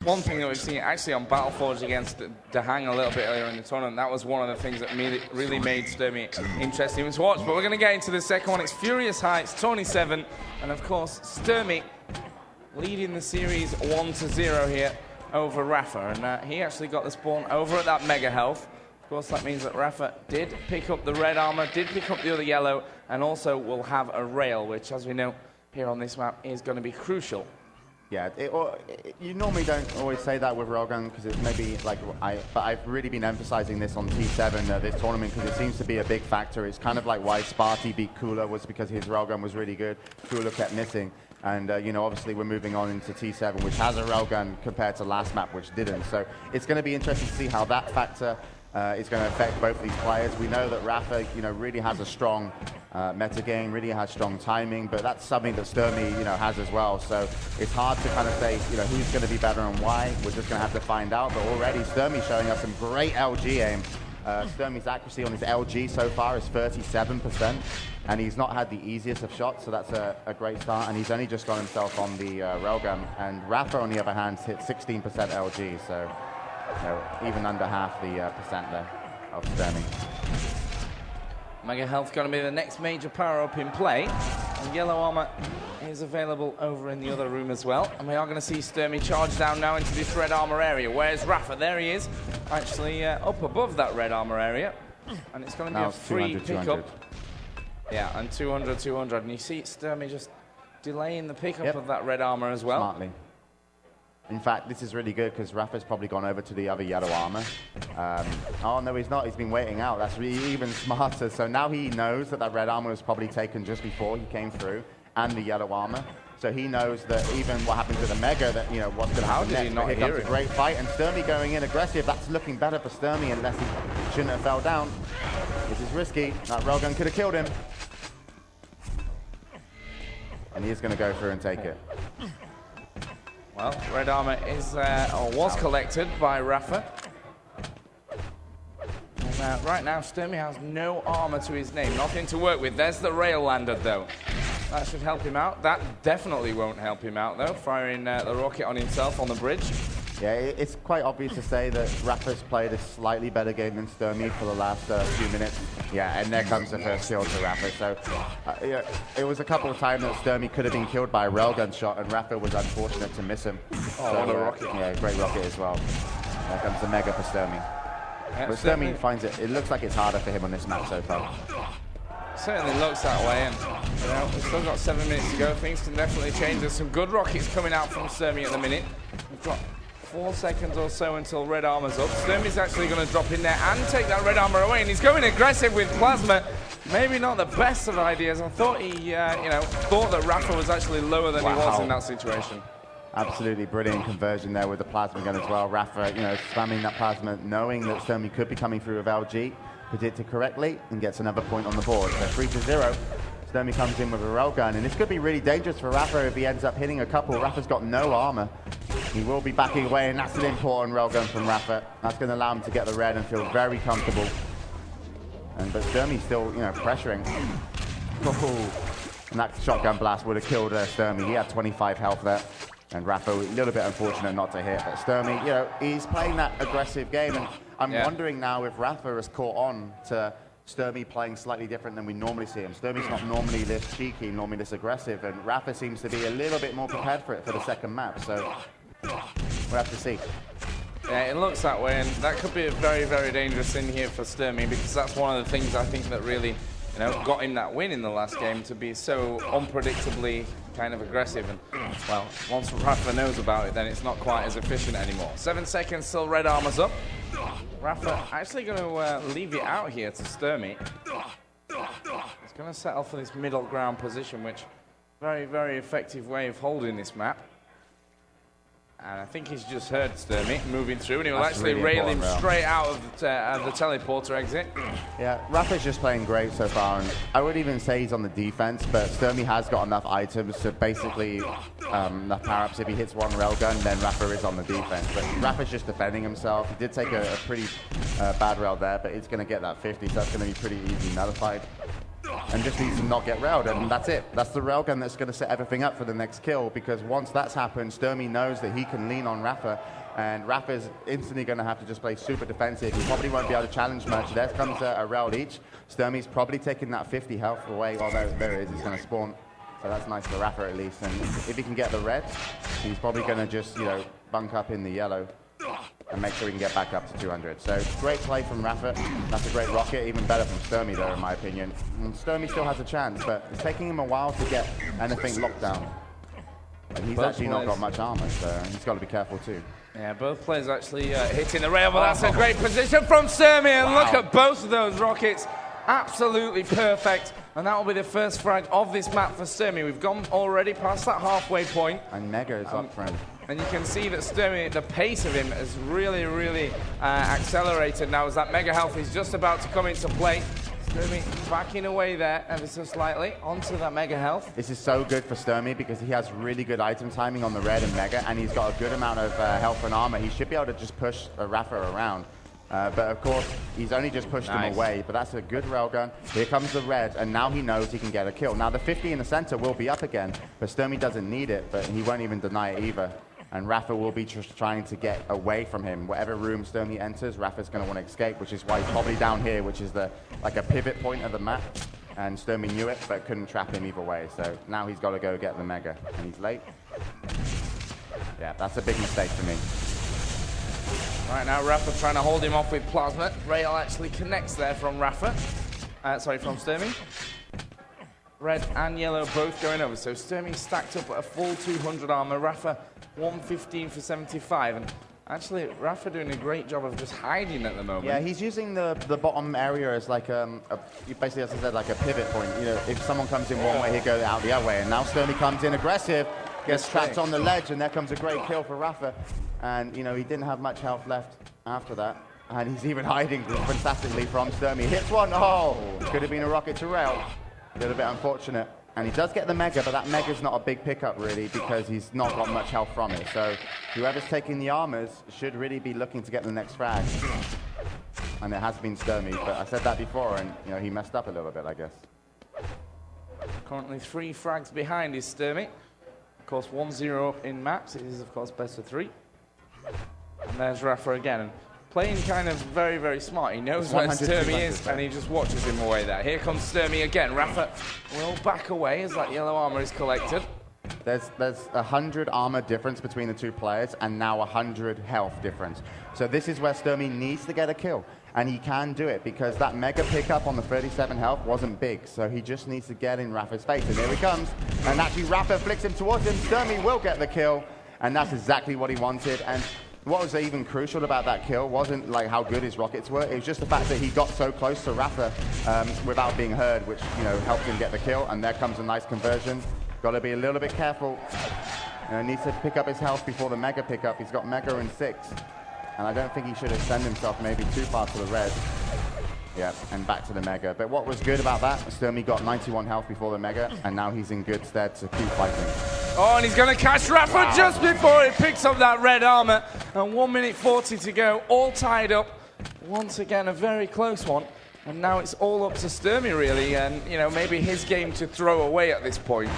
one thing that we've seen actually on Battleforge against Dahang a little bit earlier in the tournament. That was one of the things that really made Stermy interesting to watch. But we're going to get into the second one. It's Furious Heights, 27, and of course Stermy leading the series 1-0 here over Rapha, and he actually got the spawn over at that mega health. Of course, that means that Rapha did pick up the red armor, did pick up the other yellow, and also will have a rail, which, as we know here on this map, is going to be crucial. Yeah, you normally don't always say that with railgun because it's maybe like but I've really been emphasizing this on T7 this tournament because it seems to be a big factor. It's kind of like why Sparty beat Cooler was because his railgun was really good. Cooler kept missing, and you know, obviously we're moving on into T7, which has a railgun compared to last map, which didn't. So it's going to be interesting to see how that factor is going to affect both these players. We know that Rapha, you know, really has a strong meta game, really has strong timing, but that's something that Stermy, you know, has as well. So it's hard to kind of say, you know, who's going to be better and why. We're just going to have to find out. But already Stermy showing us some great LG aim. Stermy's accuracy on his LG so far is 37%, and he's not had the easiest of shots, so that's a great start. And he's only just got himself on the railgun. And Rapha, on the other hand, hit 16% LG, so you know, even under half the percent there of Stermy. Mega Health going to be the next major power-up in play. And yellow armor is available over in the other room as well. And we are going to see Stermy charge down now into this red armor area. Where's Rapha? There he is, actually up above that red armor area. And it's going to be a free pickup. Yeah, and 200, 200. And you see Stermy just delaying the pickup of that red armor as well. Smartly. In fact, this is really good because Rapha's probably gone over to the other yellow armor. Oh, no, he's not. He's been waiting out. That's really even smarter. So now he knows that that red armor was probably taken just before he came through, and the yellow armor. So he knows that even what happens to the mega, that, you know, what's going to happen next. But here comes a great fight, and Stermy going in aggressive. That's looking better for Stermy unless he shouldn't have fell down. This is risky. That railgun could have killed him. And he is going to go through and take it. Well, red armor is, or was collected by Rapha. And right now, Stermy has no armor to his name, nothing to work with. There's the rail landed, though. That should help him out. That definitely won't help him out, though, firing the rocket on himself on the bridge. Yeah, it's quite obvious to say that Rapha's played a slightly better game than Stermy for the last few minutes. Yeah, and there comes the first kill to Rapha. So yeah, it was a couple of times that Stermy could have been killed by a railgun shot, and Rapha was unfortunate to miss him. Oh, so, what a rocket. Yeah, great rocket as well. There comes the mega for Stermy. Yeah, but Stermy finds it looks like it's harder for him on this map so far. Certainly looks that way, and you know, we've still got 7 minutes to go. Things can definitely change. There's some good rockets coming out from Stermy at the minute. We've got 4 seconds or so until red armor's up. Stermy's actually going to drop in there and take that red armor away, and he's going aggressive with plasma. Maybe not the best of ideas. I thought he, you know, thought that Rapha was actually lower than he was in that situation. Absolutely brilliant conversion there with the plasma gun as well. Rapha, you know, spamming that plasma, knowing that Stermy could be coming through with LG, predicted correctly, and gets another point on the board. So 3-0. Stermy comes in with a railgun, and this could be really dangerous for Rapha if he ends up hitting a couple. Rapha's got no armor. He will be backing away, and that's an important railgun from Rapha. That's going to allow him to get the red and feel very comfortable. But Stermy's still, you know, pressuring. Oh, and that shotgun blast would have killed Stermy. He had 25 health there. And Rapha, a little bit unfortunate not to hit. But Stermy, you know, he's playing that aggressive game. And I'm wondering now if Rapha has caught on to Stermy playing slightly different than we normally see him. Stermy's not normally this cheeky, normally this aggressive. And Rapha seems to be a little bit more prepared for it for the second map. So we'll have to see. Yeah, it looks that way. And that could be a very, very dangerous thing here for Stermy, because that's one of the things I think that really, you know, got him that win in the last game, to be so unpredictably kind of aggressive. And, well, once Rapha knows about it, then it's not quite as efficient anymore. 7 seconds till red armor's up. Rapha actually going to leave it out here to Stermy. He's going to settle for this middle ground position, which very, very effective way of holding this map. And I think he's just heard Stermy moving through, and he will actually rail him straight out of the teleporter exit. Yeah, Rapha's just playing great so far, and I would even say he's on the defense, but Stermy has got enough items to basically enough power-ups. If he hits one railgun, then Rapha is on the defense. But Rapha's just defending himself. He did take a pretty bad rail there, but he's going to get that 50, so that's going to be pretty easy nullified. and just needs to not get railed, and that's it. That's the railgun that's going to set everything up for the next kill, because once that's happened, Stermy knows that he can lean on Rapha, and Rapha's instantly going to have to just play super defensive. He probably won't be able to challenge much. There comes a rail each. Stermy's probably taking that 50 health away. Oh, there it is. He's going to spawn. So that's nice for Rapha at least. And if he can get the red, he's probably going to just, bunk up in the yellow and make sure he can get back up to 200. So great play from Rapha. That's a great rocket. Even better from Stermy, though, in my opinion. And Stermy still has a chance, but it's taking him a while to get anything locked down. And he's actually not got much armor, so he's got to be careful, too. Yeah, both players actually hitting the rail, but that's a great position from Stermy, and look at both of those rockets. Absolutely perfect, and that will be the first frag of this map for Stermy. We've gone already past that halfway point. And Mega is up front. And you can see that Stermy, the pace of him has really accelerated now as that Mega health is just about to come into play. Stermy backing away there ever so slightly onto that Mega health. This is so good for Stermy because he has really good item timing on the red and Mega, and he's got a good amount of health and armor. He should be able to just push Rapha around. But of course, he's only just pushed him away, but that's a good railgun. Here comes the red, and now he knows he can get a kill. Now the 50 in the center will be up again, but Stermy doesn't need it, but he won't even deny it either. And Rapha will be just trying to get away from him. Whatever room Stermy enters, Rapha's going to want to escape, which is why he's probably down here, which is like a pivot point of the map. And Stermy knew it, but couldn't trap him either way. So now he's got to go get the Mega, and he's late. Yeah, that's a big mistake for me. Right now, Rapha trying to hold him off with Plasma. Rail actually connects there from Rapha. From Stermy. Red and yellow both going over. So Stermy stacked up at a full 200 armor. Rapha 115 for 75. And actually, Rapha doing a great job of just hiding at the moment. Yeah, he's using the bottom area as like basically, as I said, like a pivot point. If someone comes in one way, he'll go out the other way. And now Stermy comes in aggressive, gets trapped on the ledge, and there comes a great kill for Rapha. And, he didn't have much health left after that. And he's even hiding fantastically from Stermy. Hits one. Oh, could have been a rocket to rail. A little bit unfortunate. And he does get the Mega, but that Mega's not a big pickup, really, because he's not got much health from it. So whoever's taking the armors should really be looking to get the next frag. And it has been Stermy, but I said that before, and, he messed up a little bit, I guess. Currently 3 frags behind is Stermy. Of course, 1-0 up in maps. It is, of course, best of 3. And there's Rapha again. And playing kind of very smart. He knows where Stermy is, and he just watches him away there. Here comes Stermy again. Rapha will back away as that yellow armor is collected. There's 100 armor difference between the two players, and now 100 health difference. So this is where Stermy needs to get a kill. And he can do it because that Mega pickup on the 37 health wasn't big. So he just needs to get in Rapha's face. And here he comes. And actually Rapha flicks him towards him. Stermy will get the kill. And that's exactly what he wanted. And what was even crucial about that kill wasn't like how good his rockets were. It was just the fact that he got so close to Rapha without being heard, which helped him get the kill. And there comes a nice conversion. Got to be a little bit careful. Needs to pick up his health before the Mega pickup. He's got Mega in 6. And I don't think he should extend himself maybe too far to the red. Yeah, and back to the Mega. But what was good about that, Stermy got 91 health before the Mega, and now he's in good stead to keep fighting. Oh, and he's going to catch Rapha just before he picks up that red armor. And 1 minute 40 to go, all tied up. Once again, a very close one. And now it's all up to Stermy, really. And, maybe his game to throw away at this point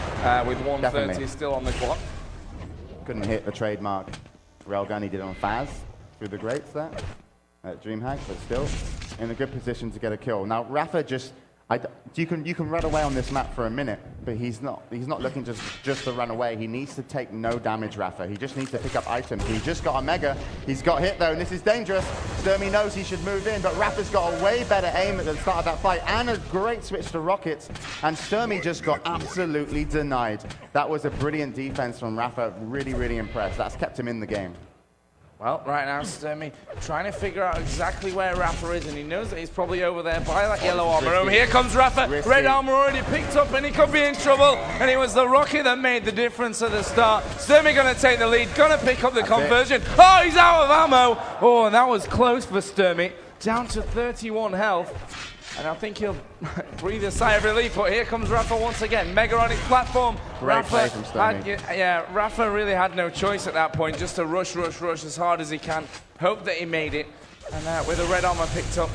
with 130 still on the clock. Couldn't hit the trademark railgun he did on Faz through the grates there at DreamHack, but still in a good position to get a kill. Now, Rapha just... you can run away on this map for a minute, but he's not looking just to run away. He needs to take no damage, Rapha. He just needs to pick up items. He just got a Mega. He's got hit, though, and this is dangerous. Stermy knows he should move in, but Rapha's got a way better aim at the start of that fight and a great switch to rockets, and Stermy just got absolutely denied. That was a brilliant defense from Rapha. Really impressed. That's kept him in the game. Well, right now, Stermy trying to figure out exactly where Rapha is, and he knows that he's probably over there by that yellow armor. Here comes Rapha. Red armor already picked up, and he could be in trouble. And it was the rocket that made the difference at the start. Stermy going to take the lead, going to pick up the conversion. Oh, he's out of ammo. Oh, and that was close for Stermy. Down to 31 health. And I think he'll breathe a sigh of relief, but here comes Rapha once again. Mega on his platform. Great play from Stermy. Rapha really had no choice at that point, just to rush as hard as he can. Hope that he made it. And with the red armor picked up,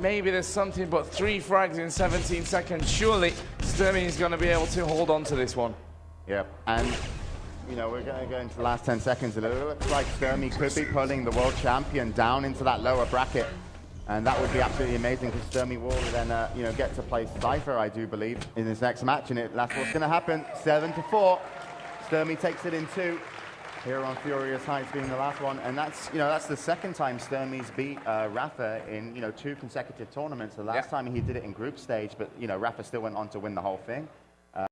maybe there's something, but 3 frags in 17 seconds. Surely Stermy is going to be able to hold on to this one. Yep, and you know, we're going to go into the last 10 seconds. It looks like Stermy could be pulling the world champion down into that lower bracket. And that would be absolutely amazing because Stermy will then, you know, get to play Cypher, I do believe, in his next match. And that's what's going to happen. 7-4. Stermy takes it in 2. Here on Furious Heights being the last one. And that's, you know, that's the second time Stermy's beat Rapha in, you know, 2 consecutive tournaments. The last time he did it in group stage, but, you know, Rapha still went on to win the whole thing.